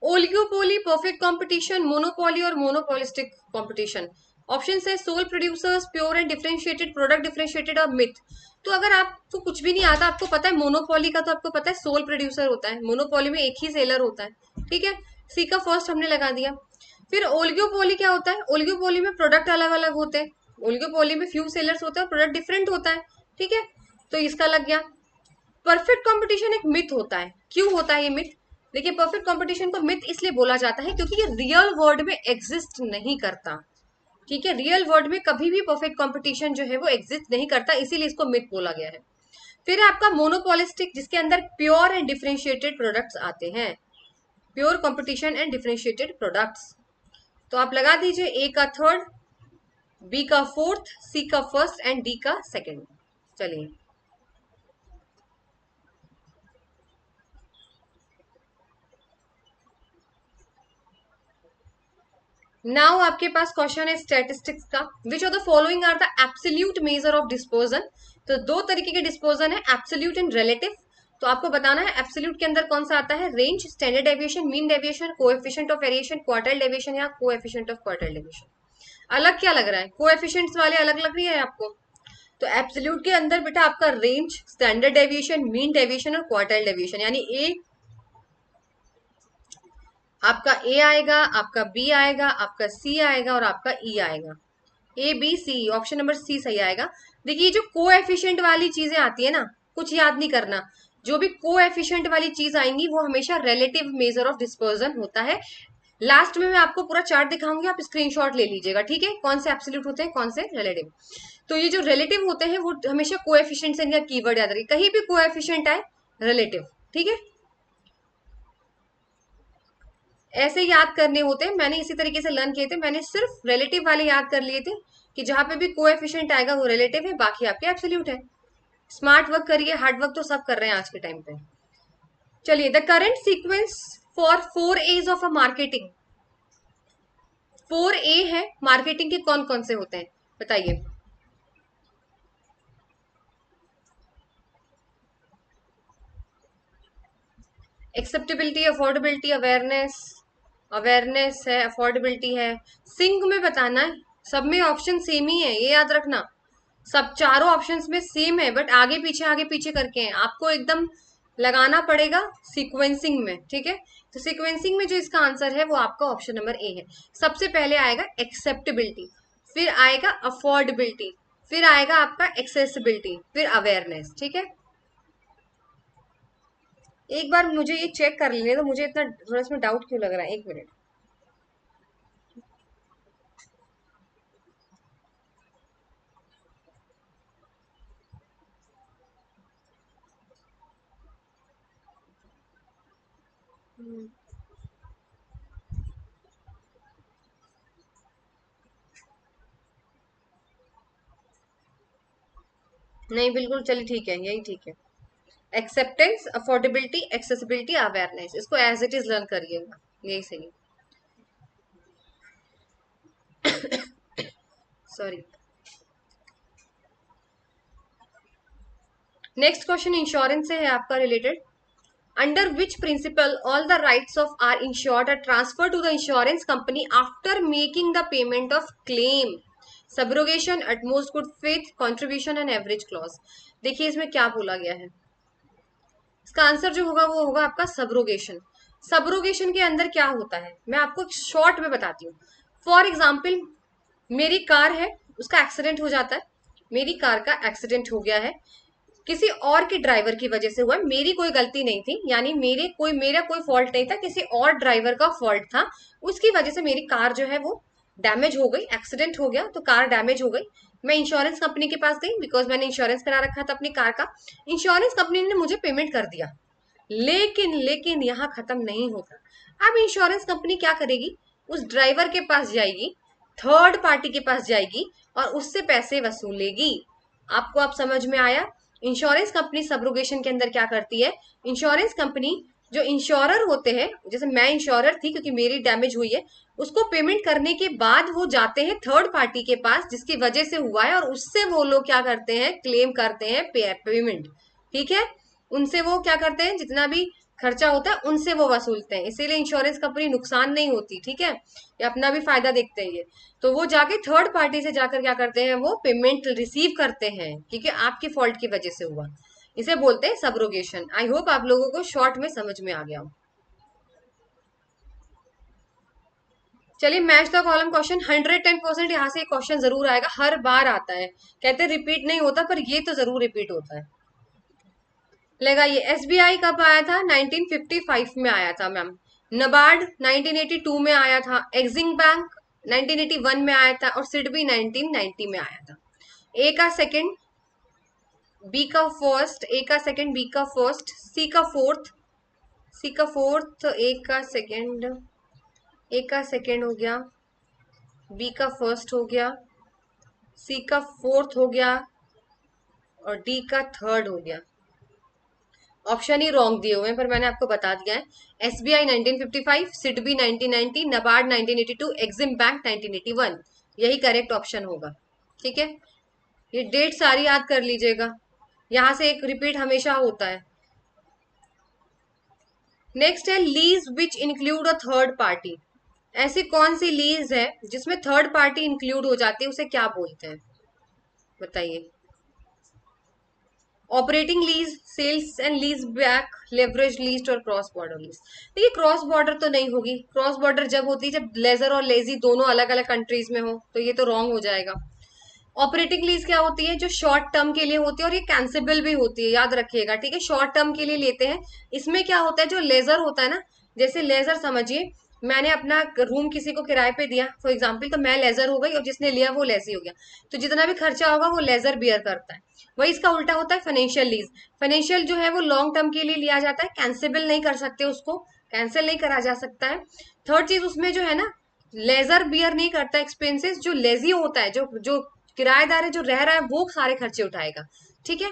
S1: ओलिगोपोली, परफेक्ट कंपटीशन, मोनोपोली और मोनोपोलिस्टिक कंपटीशन। ऑप्शन है sole producers, pure and differentiated product, differentiated और मिथ। तो अगर आपको कुछ भी नहीं आता, आपको पता है मोनोपोली का, तो आपको पता है सोल प्रोड्यूसर होता है, मोनोपोली में एक ही सेलर होता है, ठीक है। सी का फर्स्ट हमने लगा दिया। फिर ओलिगोपोली क्या होता है? ओलिगोपोली में प्रोडक्ट अलग अलग होते हैं, ओलिगोपोली में फ्यू सेलर्स होते हैं, प्रोडक्ट डिफरेंट होता है, ठीक है, तो इसका लग गया। परफेक्ट कंपटीशन एक मिथ होता है, क्यों होता है ये मिथ? देखिए परफेक्ट कंपटीशन को मिथ इसलिए बोला जाता है क्योंकि ये रियल वर्ल्ड में एग्जिस्ट नहीं करता, ठीक है। रियल वर्ल्ड में कभी भी परफेक्ट कंपटीशन जो है वो एग्जिस्ट नहीं करता, इसीलिए इसको मिथ बोला गया है। फिर आपका मोनोपोलिस्टिक, जिसके अंदर प्योर एंड डिफरेंशिएटेड प्रोडक्ट्स आते हैं, pure competition and differentiated products. तो आप लगा दीजिए ए का थर्ड, बी का फोर्थ, सी का फर्स्ट एंड डी का सेकेंड। चलिए नाउ आपके पास क्वेश्चन है स्टैटिस्टिक्स का। Which of the following are the absolute measure of disposal? तो दो तरीके के डिस्पोजल है, एब्सोल्यूट एंड रिलेटिव। तो आपको बताना है एब्सोल्यूट के अंदर कौन सा आता है, range, standard deviation, mean deviation, coefficient of variation, quartile deviation या कोएफिशिएंट ऑफ क्वार्टाइल डेविएशन। अलग क्या लग रहा है? कोएफिशिएंट्स वाले अलग लग रही है आपको? तो एब्सोल्यूट के अंदर बेटा आपका range, standard deviation, mean deviation और क्वार्टाइल डेविएशन, यानी ए आपका ए आएगा, आपका बी आएगा, आपका सी आएगा और आपका ई आएगा। A B C, option number C सही आएगा। देखिए जो कोएफिशिएंट वाली चीजें आती है ना, कुछ याद नहीं करना। जो भी कोएफिशिएंट वाली चीज आएंगी वो हमेशा रिलेटिव मेजर ऑफ डिस्पर्जन होता है। लास्ट में मैं आपको पूरा चार्ट दिखाऊंगी, आप स्क्रीनशॉट ले लीजिएगा, ठीक है, कौन से एब्सोल्यूट होते हैं कौन से रिलेटिव। तो ये जो रिलेटिव होते हैं वो हमेशा कोएफिशिएंट से इनका कीवर्ड याद रखिए, कहीं भी कोएफिशिएंट आए रिलेटिव, ठीक है। ऐसे याद करने होते हैं, मैंने इसी तरीके से लर्न किए थे, मैंने सिर्फ रिलेटिव वाले याद कर लिए थे कि जहां पे भी कोएफिशिएंट आएगा वो रिलेटिव है, बाकी आपके एब्सोल्यूट है। स्मार्ट वर्क करिए, हार्ड वर्क तो सब कर रहे हैं आज के टाइम पे। चलिए, the current sequence for 4 A's of a marketing. 4 A है मार्केटिंग के, कौन कौन से होते हैं बताइए। एक्सेप्टेबिलिटी, अफोर्डेबिलिटी, अवेयरनेस, अवेयरनेस है, अफोर्डेबिलिटी है। सिंक में बताना है, सब में ऑप्शन सेम ही है, ये याद रखना। सब चारों ऑप्शंस में सेम है, बट आगे पीछे करके हैं, आपको एकदम लगाना पड़ेगा सीक्वेंसिंग में, ठीक है। तो सीक्वेंसिंग में जो इसका आंसर है वो आपका ऑप्शन नंबर ए है। सबसे पहले आएगा एक्सेप्टेबिलिटी, फिर आएगा अफोर्डेबिलिटी, फिर आएगा आपका एक्सेसिबिलिटी, फिर अवेयरनेस, ठीक है। एक बार मुझे ये चेक कर लेने तो, मुझे इतना थोड़ा इसमें डाउट क्यों लग रहा है, एक मिनट। नहीं बिल्कुल, चलिए ठीक है, यही ठीक है। एक्सेप्टेंस, अफोर्डेबिलिटी, एक्सेसिबिलिटी, अवेयरनेस, इसको एज इट इज लर्न करिएगा, यही सही। सॉरी। नेक्स्ट क्वेश्चन इंश्योरेंस से है आपका related. Under which principle all the rights of are insured are transfer to the insurance company after making the payment of claim, subrogation, utmost good faith, contribution and average clause. देखिए इसमें क्या बोला गया है, इसका आंसर जो होगा वो होगा आपका सबरोगेशन। सबरोगेशन के अंदर क्या होता है मैं आपको शॉर्ट में बताती हूँ। फॉर एग्जाम्पल, मेरी कार है, उसका एक्सीडेंट हो जाता है, मेरी कार का एक्सीडेंट हो गया है, किसी और के ड्राइवर की वजह से हुआ, मेरी कोई गलती नहीं थी, यानी मेरा कोई फॉल्ट नहीं था, किसी और ड्राइवर का फॉल्ट था, उसकी वजह से मेरी कार जो है वो डैमेज हो गई, एक्सीडेंट हो गया तो कार डैमेज हो गई। मैं इंश्योरेंस कंपनी के पास गई, बिकॉज मैंने इंश्योरेंस करा रखा था अपनी कार का। इंश्योरेंस कंपनी ने मुझे पेमेंट कर दिया, लेकिन लेकिन यहाँ खत्म नहीं होता। अब इंश्योरेंस कंपनी क्या करेगी, उस ड्राइवर के पास जाएगी, थर्ड पार्टी के पास जाएगी और उससे पैसे वसूलेगी। आपको आप समझ में आया। इंश्योरेंस कंपनी सबरोगेशन के अंदर क्या करती है, इंश्योरेंस कंपनी जो इंश्योरर होते हैं, जैसे मैं इंश्योरर थी क्योंकि मेरी डैमेज हुई है, उसको पेमेंट करने के बाद वो जाते हैं थर्ड पार्टी के पास जिसकी वजह से हुआ है, और उससे वो लोग क्या करते हैं, क्लेम करते हैं पेमेंट, ठीक है। उनसे वो क्या करते हैं, जितना भी खर्चा होता है उनसे वो वसूलते हैं, इसीलिए इंश्योरेंस कंपनी नुकसान नहीं होती, ठीक है, ये अपना भी फायदा देखते हैं ये। तो वो जाके थर्ड पार्टी से जाकर क्या करते हैं, वो पेमेंट रिसीव करते हैं क्योंकि आपकी फॉल्ट की वजह से हुआ। इसे बोलते हैं सबरोगेशन। आई होप आप लोगों को शॉर्ट में समझ में आ गया हो। चलिए, मैच द कॉलम क्वेश्चन 110% यहाँ से क्वेश्चन जरूर आएगा, हर बार आता है, कहते हैं रिपीट नहीं होता, पर ये तो जरूर रिपीट होता है। लगाइए, एसबीआई कब आया था, 1955 में आया था मैम। नबार्ड 1982 में आया था, एक्सिम बैंक 1981 में आया था और सिडबी 1990 में आया था। ए का सेकंड, बी का फर्स्ट, ए का सेकंड, बी का फर्स्ट, सी का फोर्थ, सी का फोर्थ, ए का सेकंड हो गया, बी का फर्स्ट हो गया, सी का फोर्थ हो गया और डी का थर्ड हो गया। ऑप्शन ही रॉन्ग दिए हुए हैं पर मैंने आपको बता दिया है। SBI 1955, SIDBI 1990, NABARD 1982, Exim bank 1981, यही करेक्ट ऑप्शन होगा, ठीक है। ये डेट सारी याद कर लीजिएगा, यहां से एक रिपीट हमेशा होता है। नेक्स्ट है lease which include a third party. ऐसी कौन सी लीज है जिसमें थर्ड पार्टी इंक्लूड हो जाती है, उसे क्या बोलते हैं बताइए। Operating lease, sales and lease back, leverage lease और क्रॉस बॉर्डर लीज। देखिए क्रॉस बॉर्डर तो नहीं होगी, क्रॉस बॉर्डर जब होती है जब लेजर और लेजी दोनों अलग अलग कंट्रीज में हो, तो ये तो रॉन्ग हो जाएगा। ऑपरेटिंग लीज क्या होती है, जो शॉर्ट टर्म के लिए होती है और ये कैंसेबल भी होती है, याद रखिएगा, ठीक है, शॉर्ट टर्म के लिए लेते हैं। इसमें क्या होता है, जो लेजर होता है ना, जैसे लेजर समझिए, मैंने अपना रूम किसी को किराए पे दिया फॉर एग्जाम्पल, तो मैं लेजर हो गई और जिसने लिया वो लेजी हो गया, तो जितना भी खर्चा होगा वो लेजर बियर करता है। वही इसका उल्टा होता है फाइनेंशियल लीज। फाइनेंशियल जो है वो लॉन्ग टर्म के लिए लिया जाता है, कैंसेबल नहीं कर सकते उसको, कैंसिल नहीं करा जा सकता है। थर्ड चीज उसमें जो है ना, लेजर बियर नहीं करता एक्सपेंसेस, जो लेजी होता है, जो किराएदार है जो रह रहा है वो सारे खर्चे उठाएगा, ठीक है।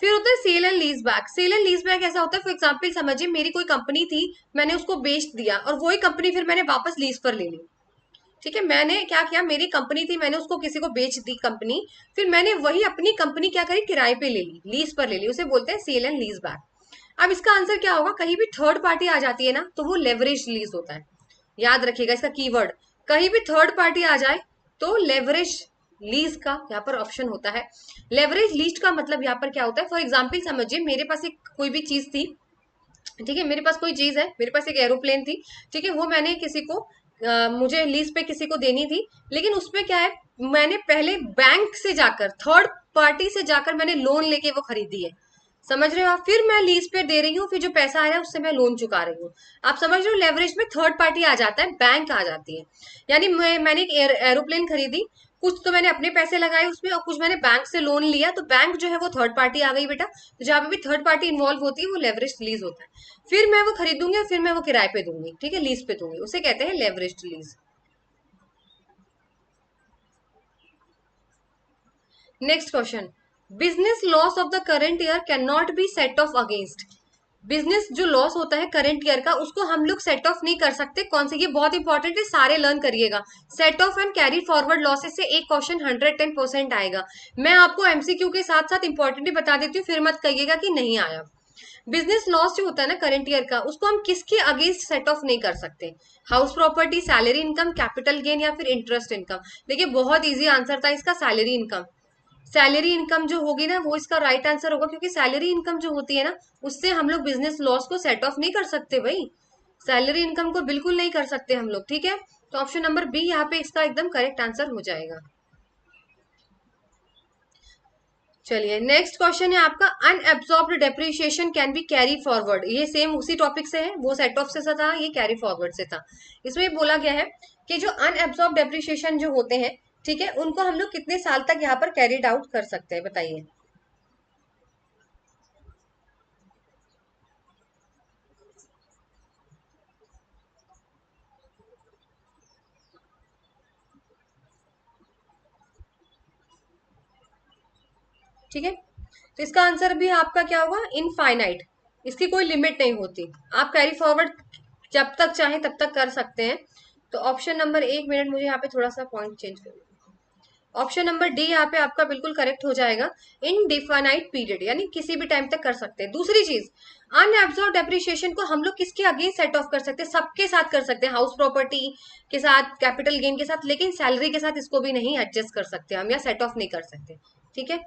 S1: फिर होता है sale and lease back. Sale and lease back ऐसा होता है, फॉर एग्जाम्पल समझिए मेरी कोई कंपनी थी, मैंने उसको बेच दिया और वही कंपनी फिर मैंने वापस लीज पर ले ली, ठीक है। मैंने क्या किया, मेरी कंपनी थी, मैंने उसको किसी को बेच दी कंपनी, फिर मैंने वही अपनी कंपनी क्या करी, किराए पे ले ली, लीज पर ले ली, उसे बोलते हैं सेल एंड लीज बैक। अब इसका आंसर क्या होगा, कहीं भी थर्ड पार्टी आ जाती है ना तो वो लेवरेज लीज होता है, याद रखिएगा इसका कीवर्ड, कहीं भी थर्ड पार्टी आ जाए तो लेवरेज लीज का यहाँ पर ऑप्शन होता है। लेवरेज लीज का मतलब यहाँ पर क्या होता है, फॉर एग्जाम्पल समझिए मेरे पास एक कोई भी चीज थी, ठीक है, मेरे पास कोई चीज है, मेरे पास एक एरोप्लेन थी, ठीक है, वो मैंने किसी को मुझे लीज पे किसी को देनी थी, लेकिन उसमें क्या है, मैंने पहले बैंक से जाकर, थर्ड पार्टी से जाकर मैंने लोन लेके वो खरीदी है, समझ रहे हो आप, फिर मैं लीज पे दे रही हूँ, फिर जो पैसा आ रहा है उससे मैं लोन चुका रही हूँ। आप समझ रहे हो, लेवरेज में थर्ड पार्टी आ जाता है, बैंक आ जाती है। यानी मैंने एक एरोप्लेन खरीदी, कुछ तो मैंने अपने पैसे लगाए उसमें और कुछ मैंने बैंक से लोन लिया, तो बैंक जो है वो थर्ड पार्टी आ गई बेटा, तो जहां पे भी थर्ड पार्टी इन्वॉल्व होती है वो लेवरेज लीज होता है। फिर मैं वो खरीदूंगी और फिर मैं वो किराए पे दूंगी, ठीक है, लीज पे दूंगी, उसे कहते हैं leverage lease. Next question, business loss of the current year can not be set of against. Business जो लॉस होता है करंट ईयर का उसको हम लोग सेट ऑफ नहीं कर सकते, कौन से, ये बहुत इंपॉर्टेंट है, सारे लर्न करिएगा। Set of and carry forward losses से एक क्वेश्चन 110% आएगा। मैं आपको एमसीक्यू के साथ साथ इंपॉर्टेंट भी बता देती हूँ, फिर मत कहिएगा कि नहीं आया। बिजनेस लॉस जो होता है ना करंट ईयर का, उसको हम किसके अगेंस्ट सेट ऑफ नहीं कर सकते, house property, salary income, capital gain या फिर इंटरेस्ट इनकम। देखिए बहुत इजी आंसर था इसका, सैलरी इनकम। सैलरी इनकम जो होगी ना वो इसका राइट आंसर होगा, क्योंकि सैलरी इनकम जो होती है ना उससे हम लोग बिजनेस लॉस को सेट ऑफ नहीं कर सकते भाई, सैलरी इनकम को बिल्कुल नहीं कर सकते हम लोग, ठीक है। तो ऑप्शन नंबर बी यहाँ पे इसका एकदम करेक्ट आंसर हो जाएगा। चलिए नेक्स्ट क्वेश्चन है आपका, unabsorbed depreciation can be carry forward. ये सेम उसी टॉपिक से है, वो सेट ऑफ से था, ये कैरी फॉरवर्ड से था। इसमें बोला गया है कि जो अनएब्सॉर्ब डेप्रिसिएशन जो होते हैं, ठीक है, उनको हम लोग कितने साल तक यहाँ पर कैरिड आउट कर सकते हैं, बताइए। ठीक है, तो इसका आंसर भी आपका क्या होगा, इनफाइनाइट, इसकी कोई लिमिट नहीं होती, आप कैरी फॉरवर्ड जब तक चाहें तब तक कर सकते हैं। तो ऑप्शन नंबर, एक मिनट मुझे यहाँ पे थोड़ा सा पॉइंट चेंज कर, ऑप्शन नंबर डी यहाँ पे आपका बिल्कुल करेक्ट हो जाएगा, इनडिफाइनाइट पीरियड, यानी किसी भी टाइम तक कर सकते हैं। दूसरी चीज, अनएब्सॉर्ब डेप्रिसिएशन को हम लोग किसके अगेंस्ट सेट ऑफ कर सकते हैं, सबके साथ कर सकते हैं, हाउस प्रॉपर्टी के साथ, कैपिटल गेन के साथ, लेकिन सैलरी के साथ इसको भी नहीं एडजस्ट कर सकते हम या सेट ऑफ नहीं कर सकते, ठीक है।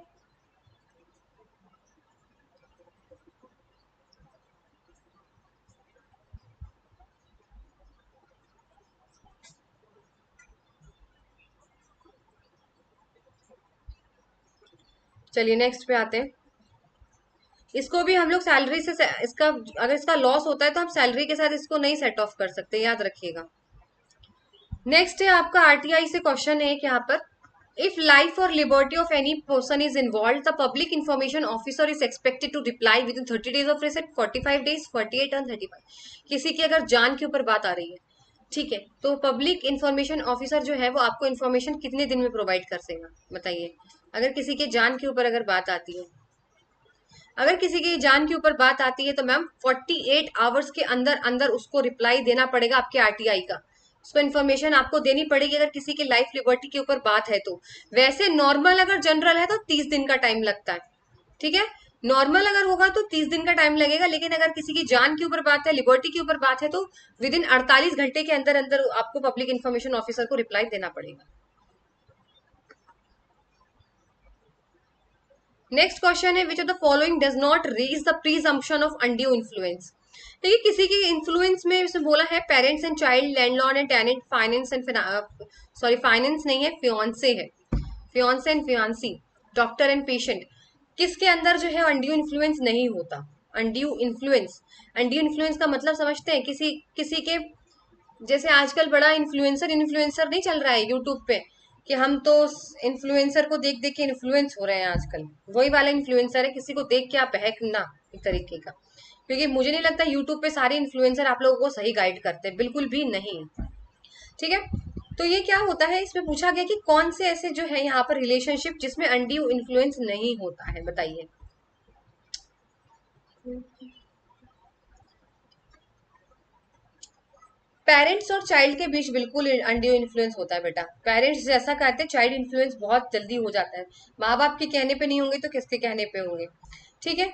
S1: चलिए नेक्स्ट पे आते हैं, इसको भी हम लोग सैलरी से, इसका अगर इसका लॉस होता है तो हम सैलरी के साथ इसको नहीं सेट ऑफ कर सकते, याद रखिएगा। नेक्स्ट है आपका आरटीआई से क्वेश्चन है यहाँ पर, इफ लाइफ और liberty of any person is involve the public information officer is expected to reply within 30 days of receipt, 45 days, 48 और 35। किसी की अगर जान के ऊपर बात आ रही है, ठीक है, तो पब्लिक इंफॉर्मेशन ऑफिसर जो है वो आपको इन्फॉर्मेशन कितने दिन में प्रोवाइड कर देगा, बताइए। अगर किसी के जान के ऊपर अगर बात आती है, अगर किसी की जान के ऊपर बात आती है तो मैम 48 आवर्स के अंदर अंदर उसको रिप्लाई देना पड़ेगा आपके आरटीआई का, उसको इन्फॉर्मेशन आपको देनी पड़ेगी अगर किसी की लाइफ लिबर्टी के ऊपर बात है तो। वैसे नॉर्मल अगर जनरल है तो 30 दिन का टाइम लगता है, ठीक है, नॉर्मल अगर होगा तो 30 दिन का टाइम लगेगा, लेकिन अगर किसी की जान के ऊपर बात है, लिबर्टी के ऊपर बात है, तो विद इन 48 घंटे के अंदर अंदर आपको पब्लिक इन्फॉर्मेशन ऑफिसर को रिप्लाई देना पड़ेगा। नेक्स्ट क्वेश्चन है, which of the following does not raise the presumption of undue influence. देखिए किसी के इन्फ्लुएंस में इसमें बोला है parents and child, landlord and tenant, finance and sorry finance नहीं है, फियांसे है, fiance and fiancee, doctor and patient. किसके अंदर जो है अनड्यू इन्फ्लुएंस नहीं होता? अनड्यू इन्फ्लुएंस, अनड्यू इन्फ्लुएंस का मतलब समझते हैं? किसी किसी के, जैसे आजकल बड़ा इन्फ्लुएंसर इन्फ्लुएंसर नहीं चल रहा है यूट्यूब पे, कि हम तो इन्फ्लुएंसर को देख देख के इन्फ्लुएंस हो रहे हैं आजकल, वही वाला इन्फ्लुएंसर है। किसी को देख के आप बहकना एक तरीके का, क्योंकि मुझे नहीं लगता यूट्यूब पे सारे इन्फ्लुएंसर आप लोगों को सही गाइड करते हैं, बिल्कुल भी नहीं। ठीक है, तो ये क्या होता है, इसमें पूछा गया कि कौन से ऐसे जो है यहाँ पर रिलेशनशिप जिसमें अनड्यू इन्फ्लुएंस नहीं होता है, बताइए। पेरेंट्स और चाइल्ड के बीच बिल्कुल अनड्यू इन्फ्लुएंस होता है बेटा। पेरेंट्स जैसा कहते हैं, चाइल्ड इन्फ्लुएंस बहुत जल्दी हो जाता है। माँ बाप के कहने पे नहीं होंगे तो किसके कहने पे होंगे? ठीक है,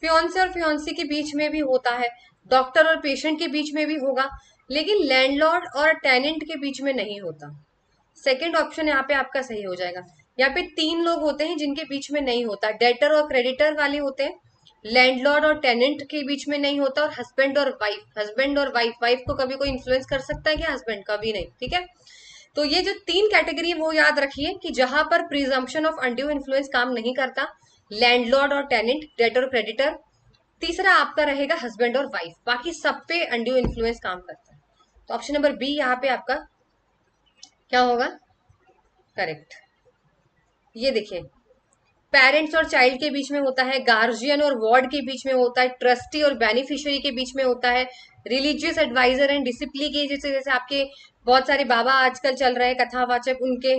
S1: फियोन्से और फियोन्सी के बीच में भी होता है, डॉक्टर और पेशेंट के बीच में भी होगा, लेकिन लैंडलॉर्ड और टेनेंट के बीच में नहीं होता। सेकेंड ऑप्शन यहाँ पे आपका सही हो जाएगा। यहाँ पे तीन लोग होते हैं जिनके बीच में नहीं होता, डेटर और क्रेडिटर वाले होते हैं, लैंडलॉर्ड और टेनेंट के बीच में नहीं होता, और हस्बैंड और वाइफ, हस्बैंड और वाइफ, वाइफ को कभी कोई इन्फ्लुएंस कर सकता है क्या? हस्बैंड कभी नहीं। ठीक है, तो ये जो तीन कैटेगरी है वो याद रखिए कि जहां पर प्रिजम्पशन ऑफ अनड्यू इन्फ्लुएंस काम नहीं करता, लैंडलॉर्ड और टेनेंट, डेटर और क्रेडिटर, तीसरा आपका रहेगा हस्बैंड और वाइफ, बाकी सब पे अनड्यू इन्फ्लुएंस काम करता है। तो ऑप्शन नंबर बी यहाँ पे आपका क्या होगा? करेक्ट। ये देखिए, पेरेंट्स और चाइल्ड के बीच में होता है, गार्जियन और वार्ड के बीच में होता है, ट्रस्टी और बेनिफिशियरी के बीच में होता है, रिलीजियस एडवाइजर एंड डिसिप्लिन के, जैसे जैसे आपके बहुत सारे बाबा आजकल चल रहे हैं कथावाचक, उनके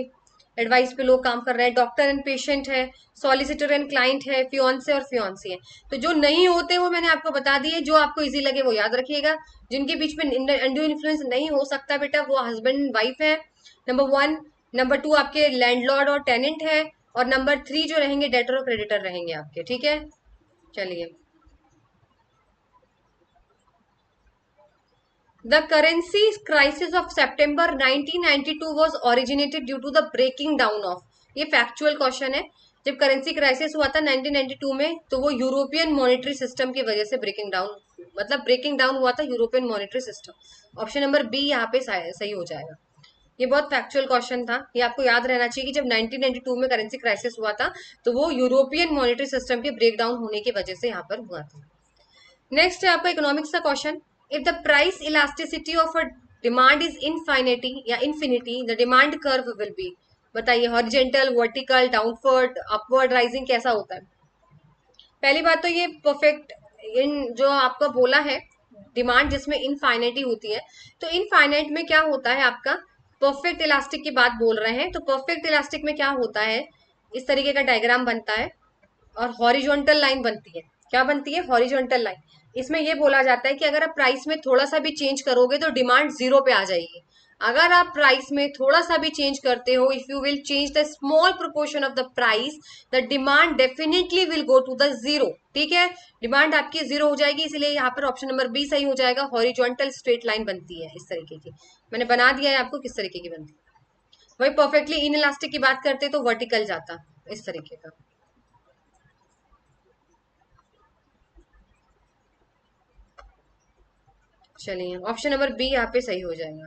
S1: एडवाइस पे लोग काम कर रहे हैं, डॉक्टर एंड पेशेंट है, सॉलिसिटर एंड क्लाइंट है, फियोन्से और फियोन्सी है। तो जो नहीं होते वो मैंने आपको बता दिए, जो आपको इजी लगे वो याद रखिएगा। जिनके बीच में अनड्यू इन्फ्लुएंस नहीं हो सकता बेटा, वो हस्बैंड वाइफ है, नंबर वन। नंबर टू आपके लैंडलॉर्ड और टेनेंट है, और नंबर थ्री जो रहेंगे डेटर और क्रेडिटर रहेंगे आपके। ठीक है, चलिए। The currency crisis of September 1992 was originated due to the breaking down of, ये फैक्चुअल क्वेश्चन है। जब करेंसी क्राइसिस हुआ था 1992 में, तो वो यूरोपियन मॉनेटरी सिस्टम की वजह से ब्रेकिंग डाउन, मतलब ब्रेकिंग डाउन हुआ था European monetary system. Option number B यहाँ पे सही हो जाएगा। ये बहुत फैक्चुअल क्वेश्चन था, ये आपको याद रहना चाहिए कि जब 1992 में करेंसी क्राइसिस हुआ था तो वो यूरोपियन मॉनेटरी सिस्टम के ब्रेक डाउन होने की वजह से यहाँ पर हुआ था। नेक्स्ट है आपका इकोनॉमिक्स का question, if the price elasticity of a demand is infinity या infinity, the demand curve will be, बताइए horizontal, vertical, downward, upward, rising, कैसा होता है? पहली बात तो ये परफेक्ट, इन जो आपका बोला है डिमांड जिसमें इनफाइनाइटी होती है, तो इनफाइनाइट में क्या होता है आपका, परफेक्ट इलास्टिक की बात बोल रहे हैं, तो परफेक्ट इलास्टिक में क्या होता है, इस तरीके का डायग्राम बनता है और हॉरिजॉन्टल लाइन बनती है। क्या बनती है? Horizontal line. इसमें ये बोला जाता है कि अगर आप प्राइस में थोड़ा सा भी चेंज करोगे तो डिमांड जीरो पे आ जाएगी। अगर आप प्राइस में थोड़ा सा भी चेंज करते हो, if you will change the small proportion of the price, the demand definitely will go to the zero. ठीक है, डिमांड आपकी जीरो हो जाएगी, इसलिए यहाँ पर ऑप्शन नंबर बी सही हो जाएगा। हॉरिजॉन्टल स्ट्रेट लाइन बनती है इस तरीके की, मैंने बना दिया है आपको किस तरीके की बनती है। वही परफेक्टली इन इलास्टिक की बात करते तो वर्टिकल जाता इस तरीके का। चलिए, ऑप्शन नंबर बी यहाँ पे सही हो जाएगा।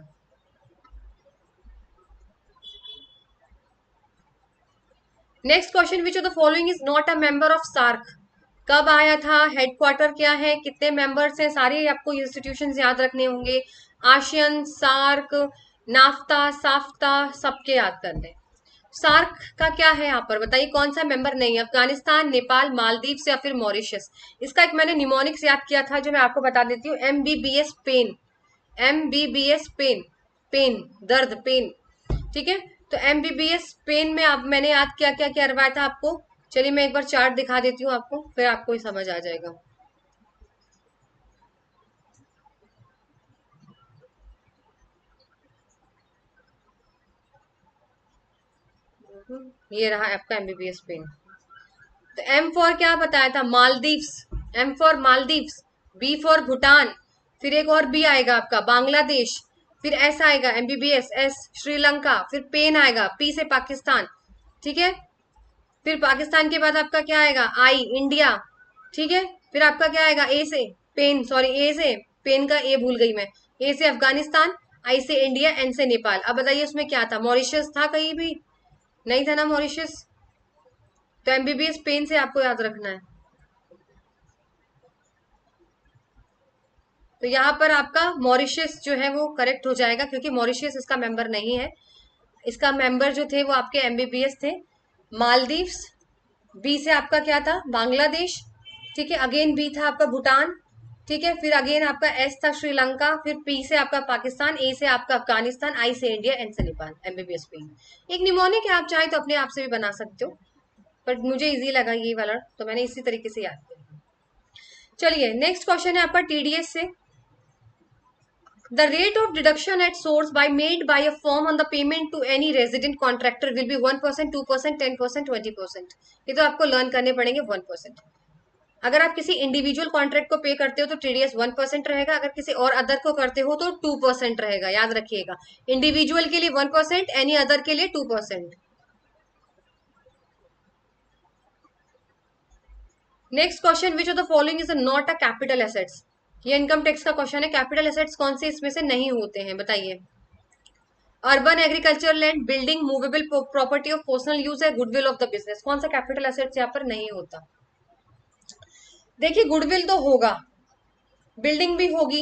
S1: Next question, which of the following is not a member of SAARC? कब आया था, हेडक्वार्टर क्या है, कितने मेंबर्स हैं, सारे आपको इंस्टीट्यूशन याद रखने होंगे। आशियन, सार्क, नाफ्ता, साफ्ता, सबके याद करने। सार्क का क्या है यहाँ पर बताइए, कौन सा मेंबर नहीं है? अफगानिस्तान, नेपाल, मालदीव या फिर मॉरिशस। इसका एक मैंने निमोनिक्स याद किया था जो मैं आपको बता देती हूँ, MBBS pain, MBBS pain, pain दर्द, पेन। ठीक है, तो MBBS पेन में आप मैंने याद किया क्या क्या करवाया था आपको। चलिए मैं एक बार चार्ट दिखा देती हूँ आपको, फिर आपको ही समझ आ जाएगा। ये रहा आपका MBBS पेन। तो M फॉर क्या बताया था? Maldives, M for Maldives, B for Bhutan, फिर एक और B आएगा आपका बांग्लादेश, फिर S आएगा MBBS, S श्रीलंका, फिर पेन आएगा, P से पाकिस्तान। ठीक है, फिर पाकिस्तान के बाद आपका क्या आएगा, आई इंडिया, ठीक है। फिर आपका क्या आएगा, ए से पेन, सॉरी ए से पेन का ए भूल गई मैं, ए से अफगानिस्तान, आई से इंडिया, एन से नेपाल। अब बताइए उसमें क्या था, मॉरिशस था कहीं भी, नहीं था ना मॉरिशस। तो एमबीबीएस पेन से आपको याद रखना है। तो यहाँ पर आपका मॉरिशस जो है वो करेक्ट हो जाएगा, क्योंकि मॉरिशस इसका मेंबर नहीं है। इसका मेंबर जो थे वो आपके एमबीबीएस थे। मालदीव्स, बी से आपका क्या था, बांग्लादेश, ठीक है। अगेन बी था आपका भूटान, ठीक है। फिर अगेन आपका एस था श्रीलंका, फिर पी से आपका पाकिस्तान, ए से आपका अफगानिस्तान, आई से इंडिया, एन से नेपाल, एमबीबीएस पेन। एक निमोनिक है, आप चाहे तो अपने आप से भी बना सकते हो, बट मुझे इजी लगा ये वाला, तो मैंने इसी तरीके से याद किया। चलिए नेक्स्ट क्वेश्चन है आपका टीडीएस से। The rate of deduction at source by made by a firm on the payment to any resident contractor will be 1%, 2%, 10%, 20%। ये तो आपको लर्न करने पड़ेंगे 1%। अगर आप किसी इंडिविजुअल कॉन्ट्रैक्ट को पे करते हो तो टीडीएस 1% रहेगा, अगर किसी और अदर को करते हो तो 2% रहेगा, याद रखिएगा। इंडिविजुअल के लिए 1%, एनी अदर के लिए 2%। Next question, which of the following is not a capital assets. ये इनकम टैक्स का क्वेश्चन है, कैपिटल एसेट्स कौन से इसमें से नहीं होते हैं, बताइए। Urban agriculture land, building, movable property of personal use है, गुडविल ऑफ द बिजनेस। कौन सा कैपिटल एसेट्स यहाँ पर नहीं होता। देखिए गुडविल तो होगा, बिल्डिंग भी होगी,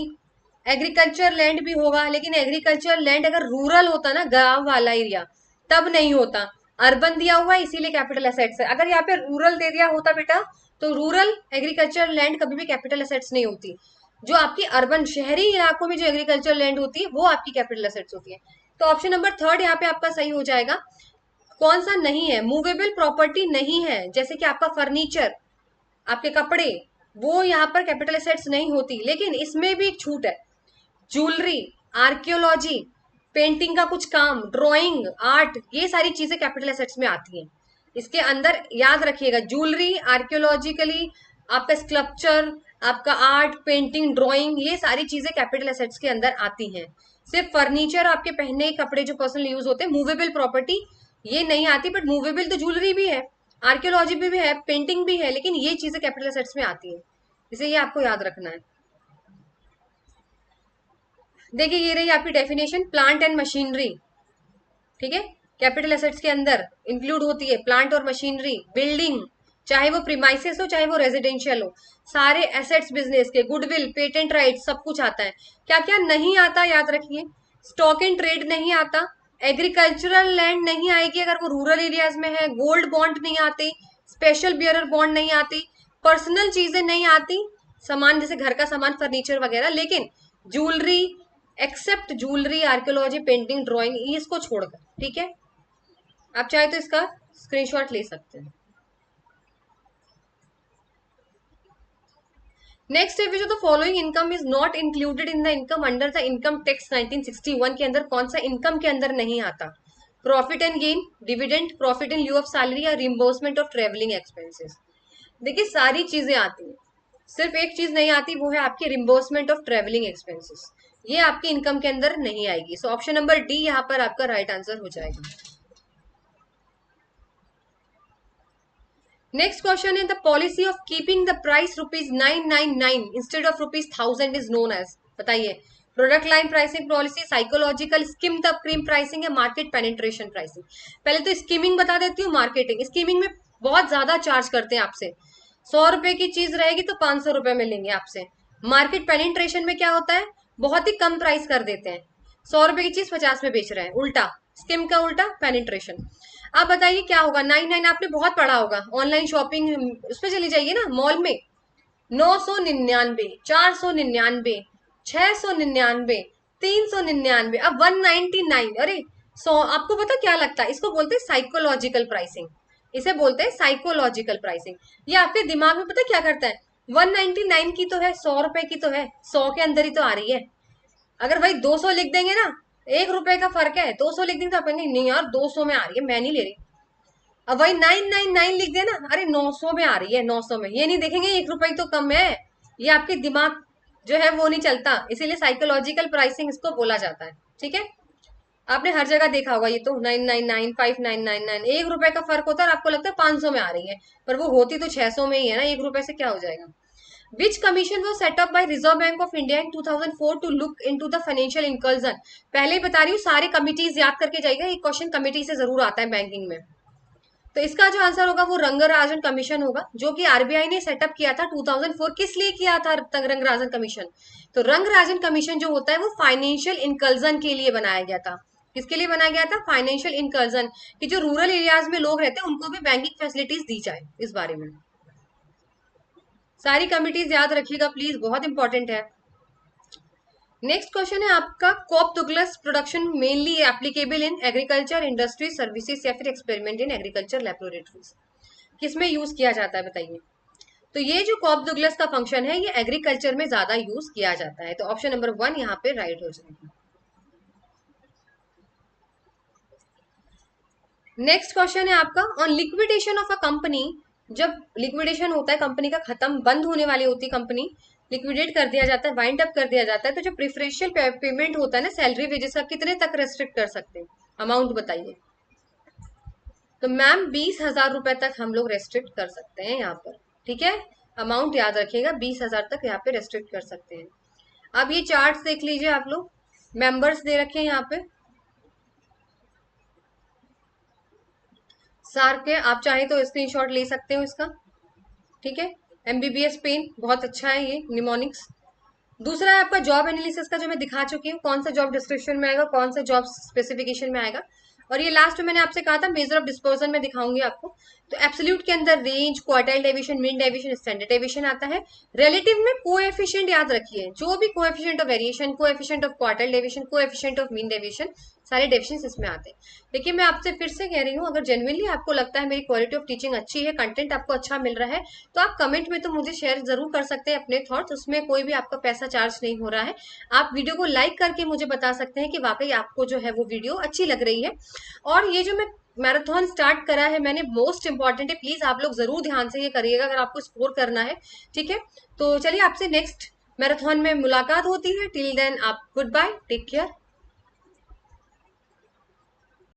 S1: एग्रीकल्चर लैंड भी होगा, लेकिन एग्रीकल्चर लैंड अगर रूरल होता ना, गांव वाला एरिया, तब नहीं होता। अर्बन दिया हुआ है इसीलिए कैपिटल एसेट्स है। अगर यहाँ पे रूरल दे दिया होता बेटा, तो रूरल एग्रीकल्चर लैंड कभी भी कैपिटल एसेट्स नहीं होती। जो आपकी अर्बन शहरी इलाकों में जो एग्रीकल्चर लैंड होती है वो आपकी कैपिटल एसेट्स होती है। तो ऑप्शन नंबर 3 यहाँ पे आपका सही हो जाएगा। कौन सा नहीं है, मूवेबल प्रॉपर्टी नहीं है, जैसे कि आपका फर्नीचर, आपके कपड़े, वो यहाँ पर कैपिटल एसेट्स नहीं होती। लेकिन इसमें भी एक छूट है, ज्वेलरी, आर्कियोलॉजी, पेंटिंग का कुछ काम, ड्राइंग, आर्ट, ये सारी चीजें कैपिटल एसेट्स में आती हैं। इसके अंदर याद रखिएगा, ज्वेलरी, आर्कियोलॉजिकली, आपका स्कल्पचर, आपका आर्ट, पेंटिंग, ड्राइंग, ये सारी चीजें कैपिटल एसेट्स के अंदर आती हैं। सिर्फ फर्नीचर, आपके पहने के कपड़े जो पर्सनल यूज होते हैं, मूवेबल प्रॉपर्टी ये नहीं आती। बट मूवेबल तो ज्वेलरी भी है, आर्कियोलॉजी भी है, पेंटिंग भी है, लेकिन ये चीजें कैपिटल एसेट्स में आती है, इसे ये आपको याद रखना है। देखिए ये रही आपकी डेफिनेशन, प्लांट एंड मशीनरी, ठीक है, कैपिटल एसेट्स के अंदर इंक्लूड होती है प्लांट और मशीनरी। बिल्डिंग, चाहे वो प्रीमाइसेस हो चाहे वो रेजिडेंशियल हो, सारे एसेट्स बिजनेस के, गुडविल, पेटेंट राइट, सब कुछ आता है। क्या क्या नहीं आता याद रखिए, स्टॉक इन ट्रेड नहीं आता, एग्रीकल्चरल लैंड नहीं आएगी अगर वो रूरल एरियाज में है, गोल्ड बॉन्ड नहीं आते, स्पेशल बियरर बॉन्ड नहीं आती, पर्सनल चीजें नहीं आती, सामान जैसे घर का सामान, फर्नीचर वगैरह। लेकिन jewellery, except jewellery, archaeology, painting, drawing, इसको छोड़कर, ठीक है। आप चाहे तो इसका स्क्रीनशॉट ले सकते हैं। नेक्स्ट है, which of the following income is not included in the income under the income tax 1961 के अंदर कौन सा इनकम के अंदर नहीं आता। Profit and gain, dividend, profit in lieu of salary, या रिम्बर्समेंट ऑफ ट्रेवलिंग एक्सपेंसेस। देखिए सारी चीजें आती हैं, सिर्फ एक चीज नहीं आती, वो है आपकी रिम्बर्समेंट ऑफ ट्रेवलिंग एक्सपेंसेस। ये आपकी इनकम के अंदर नहीं आएगी। सो ऑप्शन नंबर डी यहाँ पर आपका राइट आंसर हो जाएगा। नेक्स्ट क्वेश्चन है, the policy of keeping the price ₹999 instead of ₹1000 is known as. बताइए, product line pricing policy, psychological, skim the cream pricing, या मार्केट पेनिट्रेशन प्राइसिंग। पहले तो स्कीमिंग बता देती हूँ, मार्केटिंग। स्कीमिंग में बहुत ज्यादा चार्ज करते हैं आपसे, 100 रुपए की चीज रहेगी तो 500 रुपए में लेंगे आपसे। मार्केट पेनिट्रेशन में क्या होता है, बहुत ही कम प्राइस कर देते हैं, 100 रुपए की चीज 50 में बेच रहे हैं, उल्टा। स्किम का उल्टा पेनिट्रेशन। आप बताइए क्या होगा, 99 आपने बहुत पढ़ा होगा, ऑनलाइन शॉपिंग उसमें चली जाइए ना, मॉल में 999, 499, 699, 399, अब 199। अरे 100, आपको पता क्या लगता है, इसको बोलते हैं साइकोलॉजिकल प्राइसिंग, इसे बोलते हैं साइकोलॉजिकल प्राइसिंग। ये आपके दिमाग में पता क्या करता है, 199 की तो है, 100 रुपए की तो है, 100 के अंदर ही तो आ रही है। अगर भाई 200 लिख देंगे ना, 1 रुपए का फर्क है, 200 लिख देंगे तो आप कहेंगे नहीं यार 200 में आ रही है, मैं नहीं ले रही। अब वही 999 लिख देना, अरे 900 में आ रही है, 900 में, ये नहीं देखेंगे 1 रुपए तो कम है। ये आपके दिमाग जो है वो नहीं चलता, इसीलिए साइकोलॉजिकल प्राइसिंग इसको बोला जाता है, ठीक है। आपने हर जगह देखा होगा, ये तो 999 5999 1 रुपए का फर्क होता है और आपको लगता है 500 में आ रही है, पर वो होती तो 600 में ही है ना, 1 रुपए से क्या हो जाएगा। Which commission was set up by reserve bank of India in 2004 to look into the financial inclusion. पहले ही बता रही हूँ, सारी कमिटीज याद करके जाइएगा, एक क्वेश्चन कमिटी से जरूर आता है बैंकिंग में। तो इसका जो आंसर होगा वो रंगराजन कमीशन होगा, जो कि आरबीआई ने सेटअप किया था 2004। किस लिए किया था रंगराजन कमीशन? तो रंगराजन कमीशन जो होता है वो फाइनेंशियल इंकल्जन के लिए बनाया गया था। किसके लिए बनाया गया था? फाइनेंशियल इंकल्जन, कि जो रूरल एरियाज में लोग रहते हैं उनको भी बैंकिंग फैसिलिटीज दी जाए, इस बारे में। सारी कमिटीज याद रखिएगा प्लीज, बहुत इंपॉर्टेंट है। नेक्स्ट क्वेश्चन है आपका, Cobb Douglas production mainly applicable in agriculture, industry, services या फिर एक्सपेरिमेंट इन एग्रीकल्चर लेबोरेटरीज। किसमें यूज किया जाता है बताइए? तो ये जो कॉप डुगलस का फंक्शन है ये एग्रीकल्चर में ज्यादा यूज किया जाता है, तो ऑप्शन नंबर 1 यहाँ पे राइट हो जाएगा। नेक्स्ट क्वेश्चन है आपका, on liquidation of a company. जब लिक्विडेशन होता है, कंपनी का खत्म, बंद होने वाली होती है कंपनी, लिक्विडेट कर दिया जाता है, वाइंड अप कर दिया जाता है, तो जो प्रिफरेंशियल पेमेंट होता है ना सैलरी वेजेस का, कितने तक रेस्ट्रिक्ट कर सकते हैं? अमाउंट बताइए। तो मैम 20,000 रुपए तक हम लोग रेस्ट्रिक्ट कर सकते हैं यहाँ पर, ठीक है। अमाउंट याद रखिएगा, 20,000 तक यहाँ पे रेस्ट्रिक्ट कर सकते हैं। अब ये चार्ट देख लीजिए आप लोग, मेंबर्स दे रखे हैं यहाँ पे सार के, आप चाहे तो स्क्रीनशॉट ले सकते हो इसका, ठीक है। एमबीबीएस पेन बहुत अच्छा है ये निमोनिक्स। दूसरा है आपका जॉब एनालिसिस का, जो मैं दिखा चुकी हूँ, कौन सा जॉब डिस्क्रिप्शन में आएगा, कौन सा जॉब स्पेसिफिकेशन में आएगा। और ये लास्ट में मैंने आपसे कहा था मेजर ऑफ डिस्पर्सन में दिखाऊंगी आपको। तो एब्सोल्यूट के अंदर range, quartile deviation, mean deviation, standard deviation आता है। रिलेटिव में कोएफिशिएंट याद रखिए, जो भी coefficient of variation, coefficient of quartile deviation, coefficient of mean deviation, सारे डेविएशन इसमें आते हैं। देखिए मैं आपसे फिर से कह रही हूँ, अगर जेन्युइनली आपको लगता है मेरी क्वालिटी ऑफ टीचिंग अच्छी है, कंटेंट आपको अच्छा मिल रहा है, तो आप कमेंट में तो मुझे शेयर जरूर कर सकते हैं अपने थॉट्स, उसमें कोई भी आपका पैसा चार्ज नहीं हो रहा है। आप वीडियो को लाइक करके मुझे बता सकते हैं कि वाकई आपको जो है वो वीडियो अच्छी लग रही है। और ये जो मैं मैराथन स्टार्ट करा है मैंने, मोस्ट इंपॉर्टेंट है, प्लीज आप लोग जरूर ध्यान से ये करिएगा अगर आपको स्कोर करना है, ठीक है। तो चलिए आपसे नेक्स्ट मैराथन में मुलाकात होती है, टिल देन आप गुड बाय, टेक केयर।